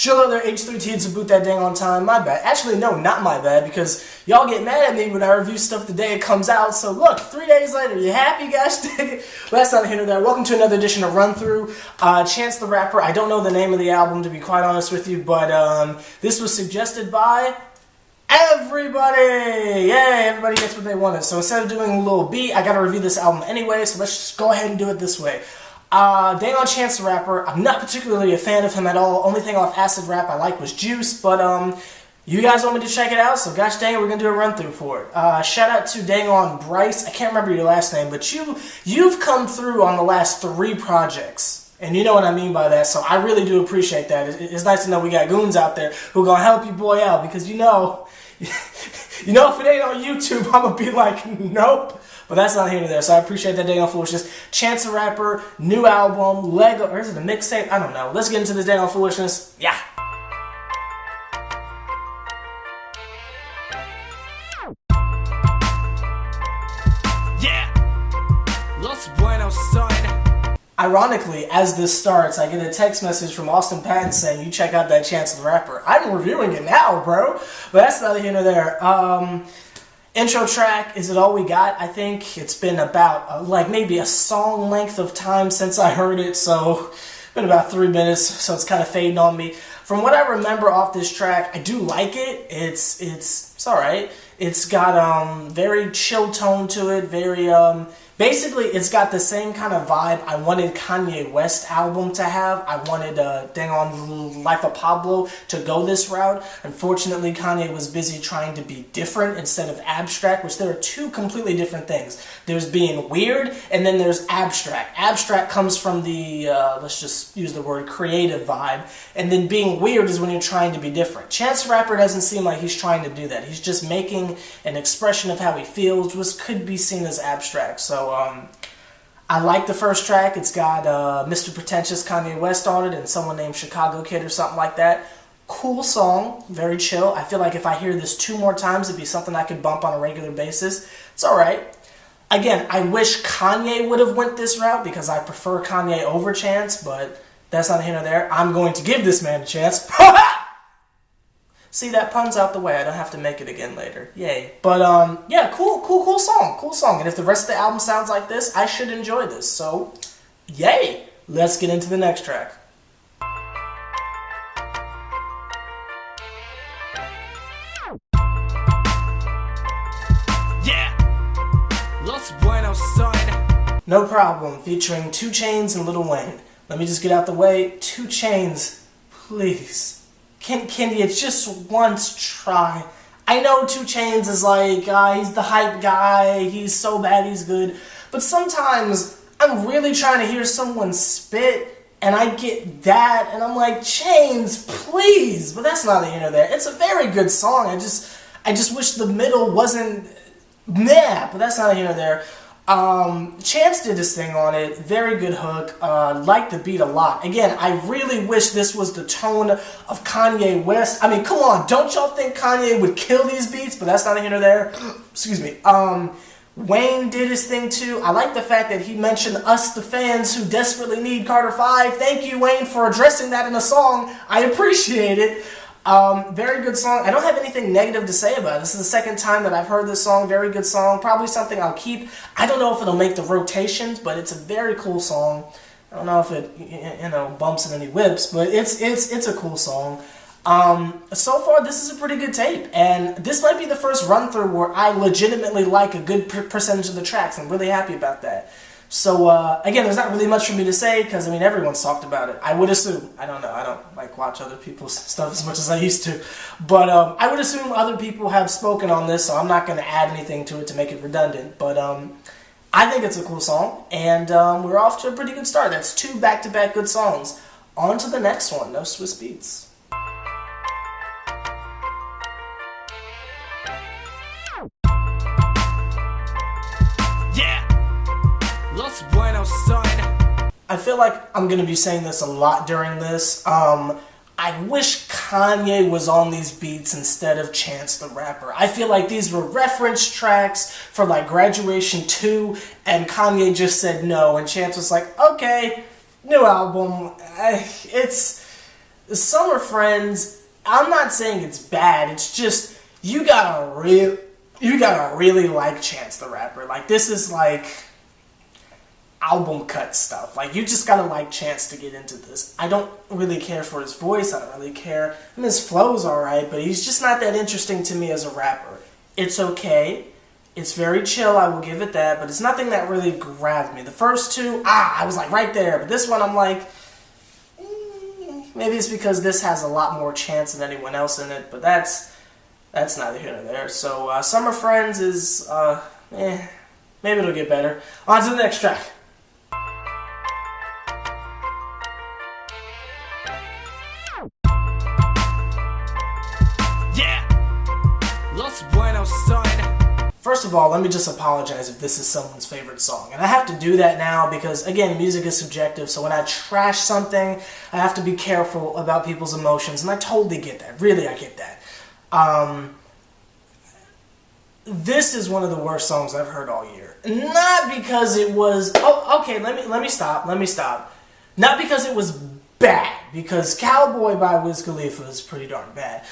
Chill out there, H+III+T to boot that dang on time. My bad. Actually, no, not my bad, because y'all get mad at me when I review stuff the day it comes out. So look, 3 days later, you happy, guys? Well, that's not here nor there. Welcome to another edition of Run Through. Chance the Rapper. I don't know the name of the album, to be quite honest with you, but this was suggested by everybody. Yay, everybody gets what they wanted. So instead of doing a little beat, I got to review this album anyway, so let's just go ahead and do it this way. Dang on Chance the Rapper. I'm not particularly a fan of him at all. Only thing off acid rap I like was Juice, but you guys want me to check it out, so gosh dang it, we're gonna do a run through for it. Shout out to dang on Bryce. I can't remember your last name, but you've come through on the last 3 projects. And you know what I mean by that, so I really do appreciate that. It's nice to know we got goons out there who are gonna help you boy out, because you know if it ain't on YouTube, I'm gonna be like, nope. But that's not here nor there, so I appreciate that dang on foolishness. Chance the Rapper, new album, Lego, or is it a mixtape? I don't know. Let's get into this dang on foolishness. Yeah. Yeah. Los Buenos Son. Ironically, as this starts, I get a text message from Austin Patton saying, you check out that Chance the Rapper. I'm reviewing it now, bro. But that's not here nor there. Intro track, Is It All We Got? I think it's been about like maybe a song length of time since I heard it, so it's been about 3 minutes, so it's kind of fading on me. From what I remember off this track, I do like it. It's alright. It's got very chill tone to it, very basically it's got the same kind of vibe I wanted Kanye West album to have. I wanted dang on Life of Pablo to go this route. Unfortunately, Kanye was busy trying to be different instead of abstract, which there are 2 completely different things. There's being weird, and then there's abstract. Abstract comes from the, let's just use the word creative vibe, and then being weird is when you're trying to be different. Chance the Rapper doesn't seem like he's trying to do that. He's just making an expression of how he feels, which could be seen as abstract. So I like the first track. It's got Mr. Pretentious Kanye West on it and someone named Chicago Kid or something like that. Cool song, very chill. I feel like if I hear this 2 more times, it'd be something I could bump on a regular basis. It's alright. Again, I wish Kanye would have went this route because I prefer Kanye over Chance, but that's not here nor there. I'm going to give this man a chance. See, that pun's out the way. I don't have to make it again later. Yay. But, yeah, cool song. Cool song. And if the rest of the album sounds like this, I should enjoy this. So, yay. Let's get into the next track. Yeah. Los Buenos Son. No Problem, featuring 2 Chainz and Lil Wayne. Let me just get out the way. 2 Chainz, please. Can you just once try? I know 2 Chainz is like, he's the hype guy, he's so bad he's good, but sometimes I'm really trying to hear someone spit, and I get that, and I'm like, Chainz, please! But that's not here nor there. It's a very good song, I just wish the middle wasn't meh, but that's not here nor there. Chance did his thing on it, very good hook, liked the beat a lot. Again, I really wish this was the tone of Kanye West. I mean, come on, don't y'all think Kanye would kill these beats? But that's not here nor there. Excuse me. Wayne did his thing too. I like the fact that he mentioned us, the fans who desperately need Carter 5. Thank you, Wayne, for addressing that in a song. I appreciate it. Very good song. I don't have anything negative to say about it. This is the 2nd time that I've heard this song. Very good song. Probably something I'll keep. I don't know if it'll make the rotations, but it's a very cool song. I don't know if it, you know, bumps in any whips, but it's a cool song. So far, this is a pretty good tape, and this might be the first run-through where I legitimately like a good percentage of the tracks. I'm really happy about that. So, again, there's not really much for me to say, because, I mean, everyone's talked about it. I would assume. I don't know. I don't, like, watch other people's stuff as much as I used to. But, I would assume other people have spoken on this, so I'm not going to add anything to it to make it redundant. But, I think it's a cool song, and we're off to a pretty good start. That's 2 back-to-back good songs. On to the next one. No Swiss Beats. Los Buenos Son. I feel like I'm going to be saying this a lot during this. I wish Kanye was on these beats instead of Chance the Rapper. I feel like these were reference tracks for like Graduation 2, and Kanye just said no, and Chance was like, okay, new album. Summer Friends, I'm not saying it's bad, it's just, you gotta really like Chance the Rapper. Like, this is like album cut stuff. Like, you just gotta like Chance to get into this. I don't really care for his voice, I don't really care. I mean, his flow's alright, but he's just not that interesting to me as a rapper. It's okay. It's very chill, I will give it that, but it's nothing that really grabbed me. The first two, I was like right there, but this one I'm like, maybe it's because this has a lot more Chance than anyone else in it, but that's neither here nor there. So, Summer Friends is, maybe it'll get better. On to the next track. Yeah. Los Buenos Son. First of all, let me just apologize if this is someone's favorite song. And I have to do that now because, again, music is subjective, so when I trash something, I have to be careful about people's emotions, and I totally get that. Really, I get that. This is one of the worst songs I've heard all year. Not because it was... Oh, okay, let me stop. Not because it was bad, because Cowboy by Wiz Khalifa is pretty darn bad.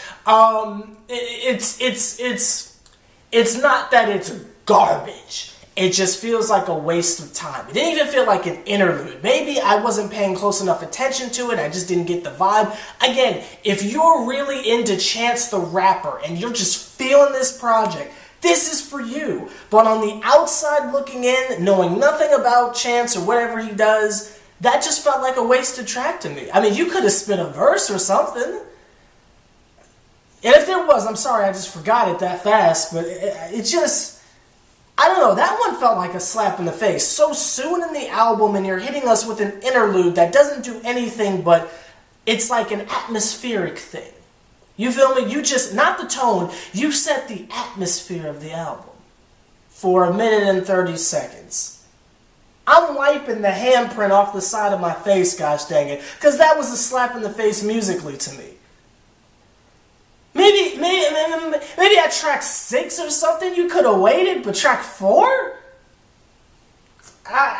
It's not that it's garbage. It just feels like a waste of time. It didn't even feel like an interlude. Maybe I wasn't paying close enough attention to it. I just didn't get the vibe. Again, if you're really into Chance the Rapper and you're just feeling this project, this is for you. But on the outside looking in, knowing nothing about Chance or whatever he does, that just felt like a wasted track to me. I mean, you could have spit a verse or something. And if there was, I'm sorry, I just forgot it that fast, but it just, I don't know, that one felt like a slap in the face. So soon in the album, and you're hitting us with an interlude that doesn't do anything, but it's like an atmospheric thing. You feel me? You just, not the tone, you set the atmosphere of the album for 1 minute and 30 seconds. I'm wiping the handprint off the side of my face, gosh dang it, because that was a slap in the face musically to me. Maybe at track 6 or something you could have waited, but track 4? I'm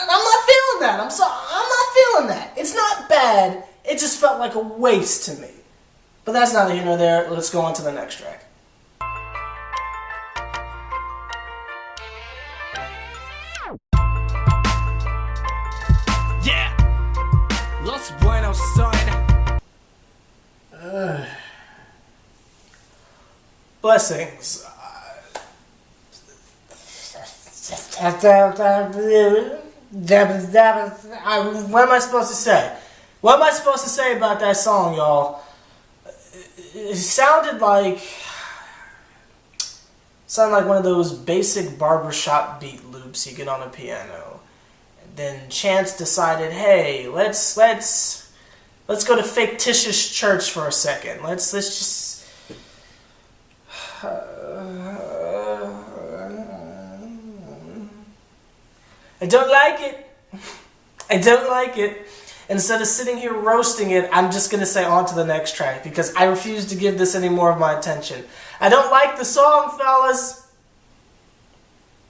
not feeling that. I'm sorry. I'm not feeling that. It's not bad. It just felt like a waste to me. But that's neither here nor there. Let's go on to the next track. Yeah. Los Buenos Son. Blessings. What am I supposed to say? What am I supposed to say about that song, y'all? It sounded like one of those basic barbershop beat loops you get on a piano. And then Chance decided, hey, let's go to fictitious church for a second. Let's just... I don't like it. I don't like it. Instead of sitting here roasting it, I'm just going to say on to the next track because I refuse to give this any more of my attention. I don't like the song, fellas.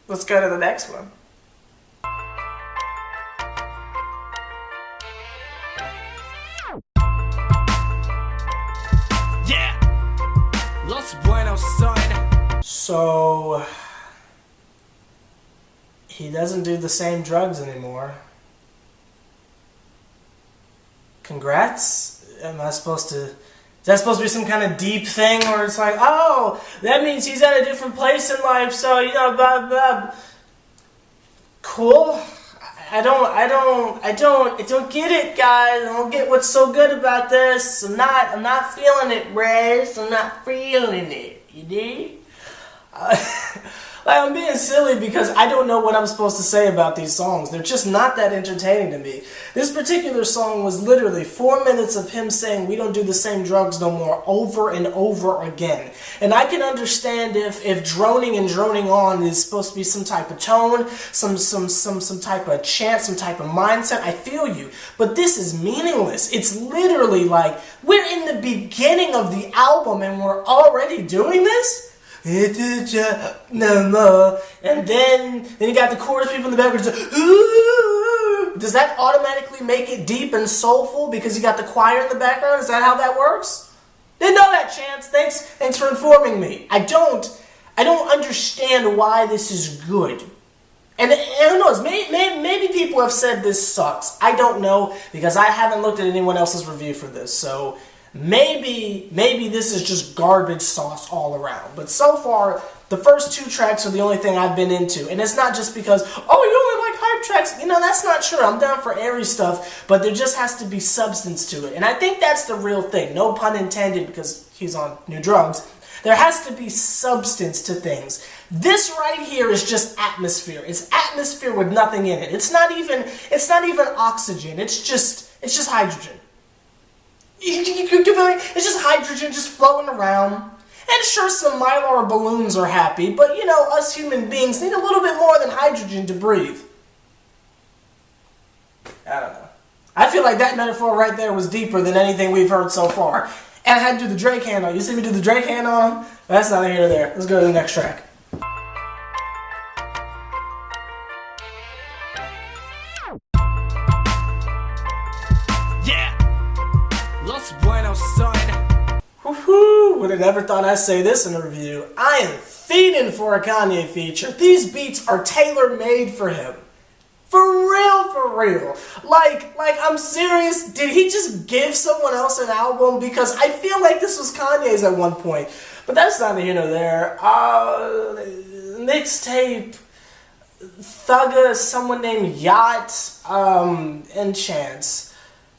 Let's go to the next one. Yeah. Los Buenos Son. So... he doesn't do the same drugs anymore. Congrats? Is that supposed to be some kind of deep thing where it's like, oh, that means he's at a different place in life, so, you know, blah, blah. Cool. I don't get it, guys. I don't get what's so good about this. I'm not feeling it, Rez. I'm not feeling it. You dig? I'm being silly because I don't know what I'm supposed to say about these songs. They're just not that entertaining to me. This particular song was literally 4 minutes of him saying we don't do the same drugs no more over and over again. And I can understand if droning and droning on is supposed to be some type of tone, some type of chant, some type of mindset. I feel you. But this is meaningless. It's literally like we're in the beginning of the album and we're already doing this? No more. And then you got the chorus people in the background say, ooh, Does that automatically make it deep and soulful because you got the choir in the background? Is that how that works? Didn't know that, Chance. Thanks for informing me. I don't understand why this is good. And who knows, maybe people have said this sucks. I don't know, because I haven't looked at anyone else's review for this. So maybe this is just garbage sauce all around. But so far, the first 2 tracks are the only thing I've been into. And it's not just because, oh, you only like hype tracks. You know, that's not true. I'm down for airy stuff, but there just has to be substance to it. And I think that's the real thing. No pun intended, because he's on new drugs. There has to be substance to things. This right here is just atmosphere. It's atmosphere with nothing in it. It's not even oxygen. It's just hydrogen. It's just hydrogen just floating around. And sure, some Mylar balloons are happy, but you know, us human beings need a little bit more than hydrogen to breathe. I don't know. I feel like that metaphor right there was deeper than anything we've heard so far. And I had to do the Drake hand on. You see me do the Drake hand on him? That's not here or there. Let's go to the next track. Yeah. Los Buenos Son. Woohoo! Would have never thought I'd say this in a review. I am feeding for a Kanye feature. These beats are tailor-made for him. For real. Like, I'm serious. Did he just give someone else an album? Because I feel like this was Kanye's at one point. But that's neither here nor there. Mixtape, Thugga, someone named Yacht, and Chance.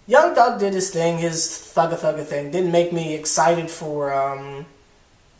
Young Thug did his thing, his Thugga thing. Didn't make me excited for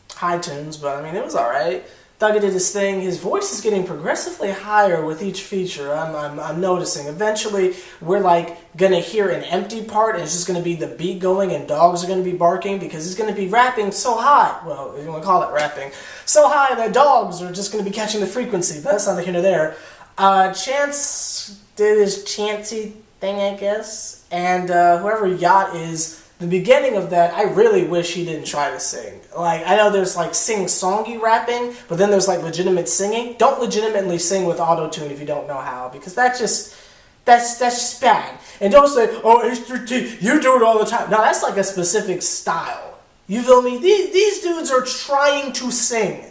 iTunes, but I mean, it was alright. Thugga did his thing. His voice is getting progressively higher with each feature. I'm noticing. Eventually, we're like gonna hear an empty part, and it's just gonna be the beat going, and dogs are gonna be barking because he's gonna be rapping so high. Well, if you want to call it rapping, so high that dogs are just gonna be catching the frequency. But that's neither here nor there. Chance did his chancy thing, I guess, and whoever Yacht is. The beginning of that, I really wish he didn't try to sing. Like, I know there's like sing-songy rapping, but then there's like legitimate singing. Don't legitimately sing with auto-tune if you don't know how, because that's just bad. And don't say, oh, H+III+T, you do it all the time. No, that's like a specific style. You feel me? These dudes are trying to sing.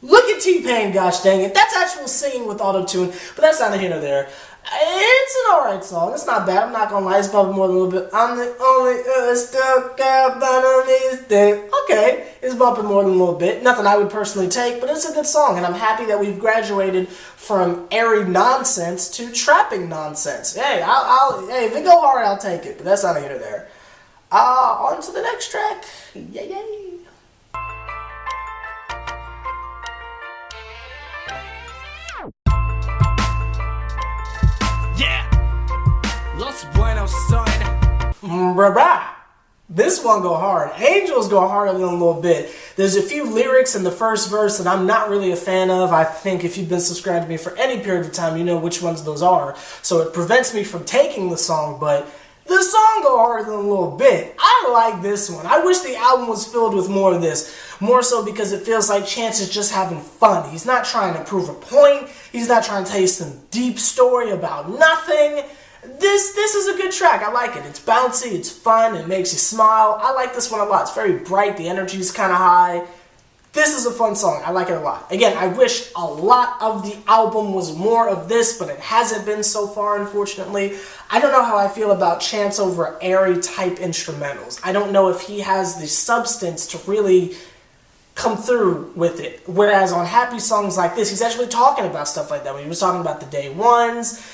Look at T-Pain, gosh dang it. That's actual singing with auto-tune, but that's neither here nor there. It's an alright song. It's not bad. I'm not gonna lie. It's bumping more than a little bit. I'm the only stuck out on these things. Okay, it's bumping more than a little bit. Nothing I would personally take, but it's a good song, and I'm happy that we've graduated from airy nonsense to trapping nonsense. Hey, hey, if it go hard, I'll take it. But that's not here nor there. On to the next track. Yay! Los Buenos Son. This one go hard. Angels go harder than a little bit. There's a few lyrics in the first verse that I'm not really a fan of. I think if you've been subscribed to me for any period of time, you know which ones those are. So it prevents me from taking the song, but the song go harder than a little bit. I like this one. I wish the album was filled with more of this. More so because it feels like Chance is just having fun. He's not trying to prove a point. He's not trying to tell you some deep story about nothing. This is a good track. I like it. It's bouncy, it's fun, it makes you smile. I like this one a lot. It's very bright, the energy is kind of high. This is a fun song. I like it a lot. Again, I wish a lot of the album was more of this, but it hasn't been so far, unfortunately. I don't know how I feel about Chance over airy type instrumentals. I don't know if he has the substance to really come through with it. Whereas on happy songs like this, he's actually talking about stuff like that. When he was talking about the day ones,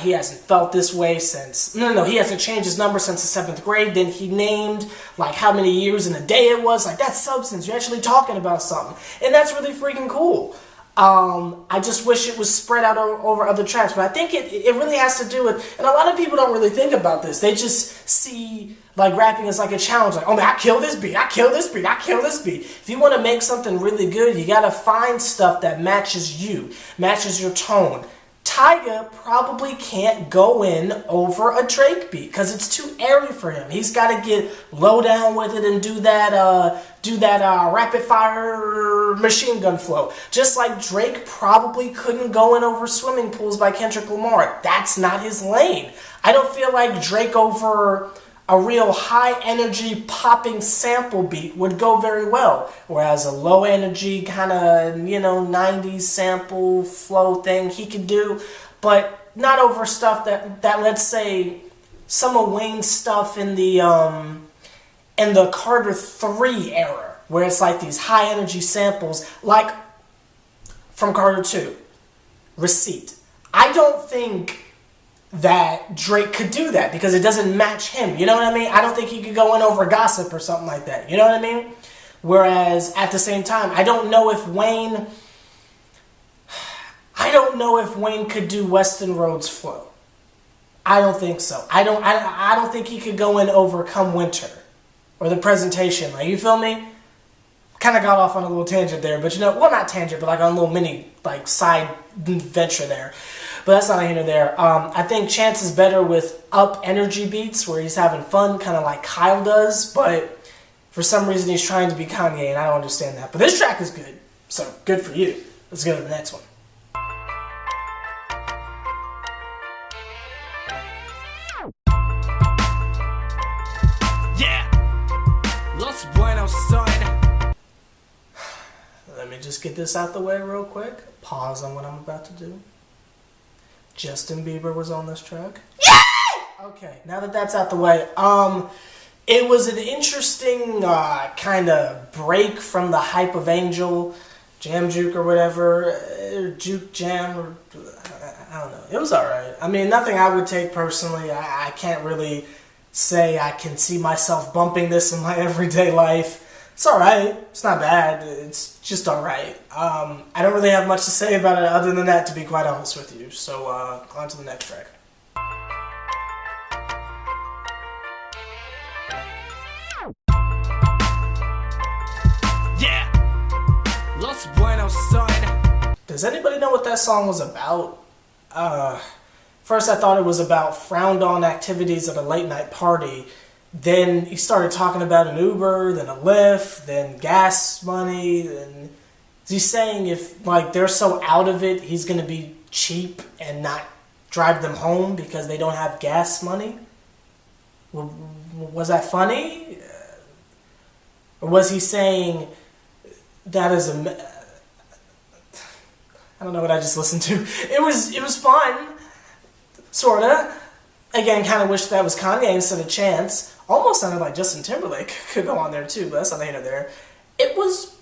he hasn't felt this way since, he hasn't changed his number since the 7th grade. Then he named like how many years in a day it was. Like, that's substance. You're actually talking about something. And that's really freaking cool. I just wish it was spread out over other tracks, but I think it really has to do with, and a lot of people don't really think about this. They just see like rapping as like a challenge, like, oh man, I kill this beat, I kill this beat, I kill this beat. If you want to make something really good, you gotta find stuff that matches you, matches your tone. Tyga probably can't go in over a Drake beat because it's too airy for him. He's got to get low down with it and do that rapid fire machine gun flow. Just like Drake probably couldn't go in over Swimming Pools by Kendrick Lamar. That's not his lane. I don't feel like Drake over a real high energy popping sample beat would go very well. Whereas a low energy kind of, 90s sample flow thing he could do, but not over stuff that let's say some of Wayne's stuff in the Carter 3 era, where it's like these high energy samples like from Carter 2, Receipt. I don't think that Drake could do that because it doesn't match him. You know what I mean? I don't think he could go in over Gossip or something like that. You know what I mean? Whereas at the same time, I don't know if Wayne could do Weston Road's flow. I don't think so. I don't think he could go in over Come Winter or The Presentation. Like, you feel me? Kind of got off on a little tangent there, but well, not tangent, but like on a little mini side venture there. But that's not here nor there. I think Chance is better with up energy beats where he's having fun, kind of like Kyle does. But for some reason, he's trying to be Kanye, and I don't understand that. But this track is good, so good for you. Let's go to the next one. Yeah, Los Buenos Son. Let me just get this out the way real quick. Pause on what I'm about to do. Justin Bieber was on this track. Yeah! Okay, now that that's out the way, it was an interesting kind of break from the hype of Angel, Jam Juke or whatever, Juke Jam, or I don't know. It was alright. I mean, nothing I would take personally. I can't really say I can see myself bumping this in my everyday life. It's alright. It's not bad. It's just alright. I don't really have much to say about it other than that, to be quite honest with you. So, on to the next track. Yeah, Los Buenos Son. Does anybody know what that song was about? First I thought it was about frowned on activities at a late night party. Then he started talking about an Uber, then a Lyft, then gas money. Then is he saying if they're so out of it, he's going to be cheap and not drive them home because they don't have gas money? Was that funny? Or was he saying that is I don't know what I just listened to. It was fun, sorta. Again, kind of wish that was Kanye instead of Chance. Almost sounded like Justin Timberlake could go on there too, but that's not the end of there. It was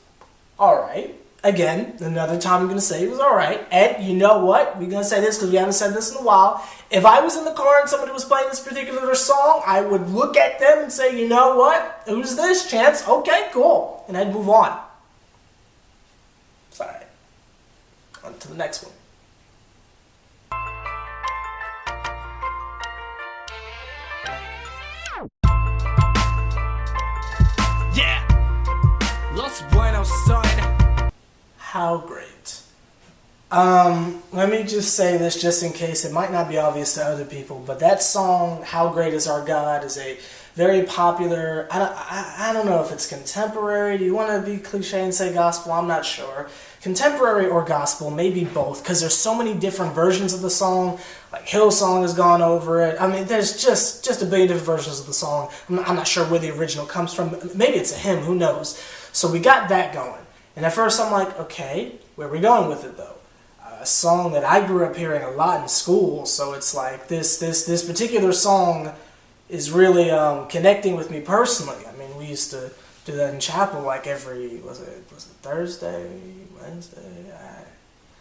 alright. Again, another time I'm going to say it was alright. And you know what? We're going to say this because we haven't said this in a while. If I was in the car and somebody was playing this particular song, I would look at them and say, you know what? Who's this? Chance? Okay, cool. And I'd move on. It's alright. On to the next one. Yeah, Los Buenos Son. How great. Let me just say this just in case it might not be obvious to other people, but that song, How Great Is Our God, is a very popular, I don't know if it's contemporary. Do you want to be cliche and say gospel? I'm not sure. Contemporary or gospel, maybe both, because there's so many different versions of the song. Like Hillsong has gone over it. I mean, there's just a billion different versions of the song. I'm not sure where the original comes from. Maybe it's a hymn, who knows? So we got that going. And at first I'm like, okay, where are we going with it though? A song that I grew up hearing a lot in school, so it's like this particular song is really connecting with me personally. I mean, we used to do that in chapel like every, was it Thursday, Wednesday?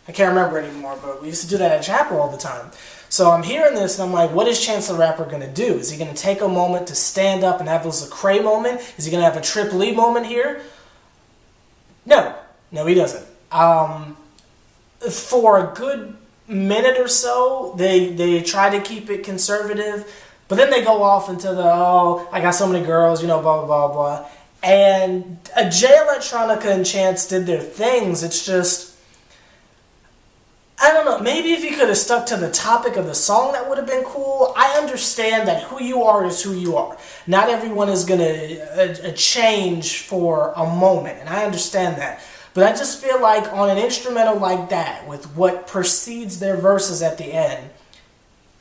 I can't remember anymore, but we used to do that at chapel all the time. So I'm hearing this and I'm like, what is Chance the Rapper going to do? Is he going to take a moment to stand up and have this Lecrae moment? Is he going to have a Trip Lee moment here? No, he doesn't. For a good minute or so, they try to keep it conservative, but then they go off into the, I got so many girls, blah, blah, blah, blah. And Jay Electronica and Chance did their things. It's just, I don't know, maybe if you could have stuck to the topic of the song, that would have been cool. I understand that who you are is who you are. Not everyone is going to change for a moment, and I understand that. But I just feel like on an instrumental like that, with what precedes their verses at the end,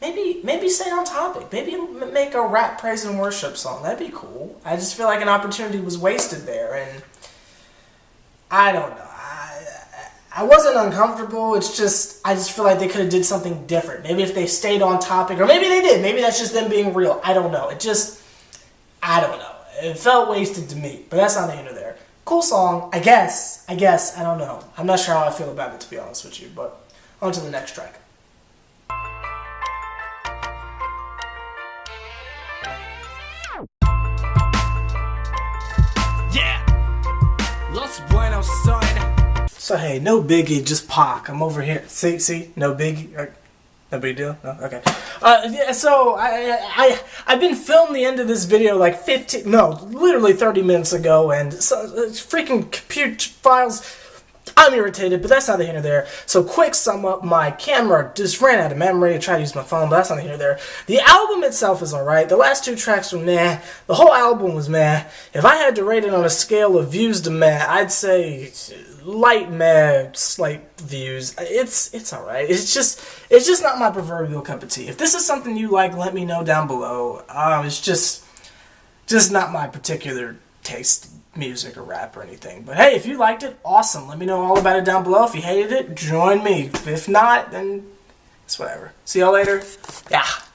maybe stay on topic. Maybe make a rap praise and worship song. That'd be cool. I just feel like an opportunity was wasted there, and I don't know. I wasn't uncomfortable. It's just, I just feel like they could have did something different. Maybe if they stayed on topic, or maybe they did. Maybe that's just them being real. I don't know. I don't know. It felt wasted to me, but that's not the end of there. Cool song, I guess. I don't know. I'm not sure how I feel about it, to be honest with you, but on to the next track. Yeah. Los Buenos Son. So hey, no biggie, just Pac. I'm over here. See, no biggie. No big deal. No, okay. Yeah. So I've been filming the end of this video like literally 30 minutes ago, and so freaking computer files. I'm irritated, but that's not the here nor there. So quick sum up, my camera just ran out of memory. I tried to use my phone, but that's not the here nor there. The album itself is alright. The last 2 tracks were meh. The whole album was meh. If I had to rate it on a scale of views to meh, I'd say light meh, slight views. It's alright. It's just not my proverbial cup of tea. If this is something you like, let me know down below. It's just not my particular taste. Music or rap or anything. But hey, if you liked it, awesome. Let me know all about it down below. If you hated it, join me. If not, then it's whatever. See y'all later. Yeah.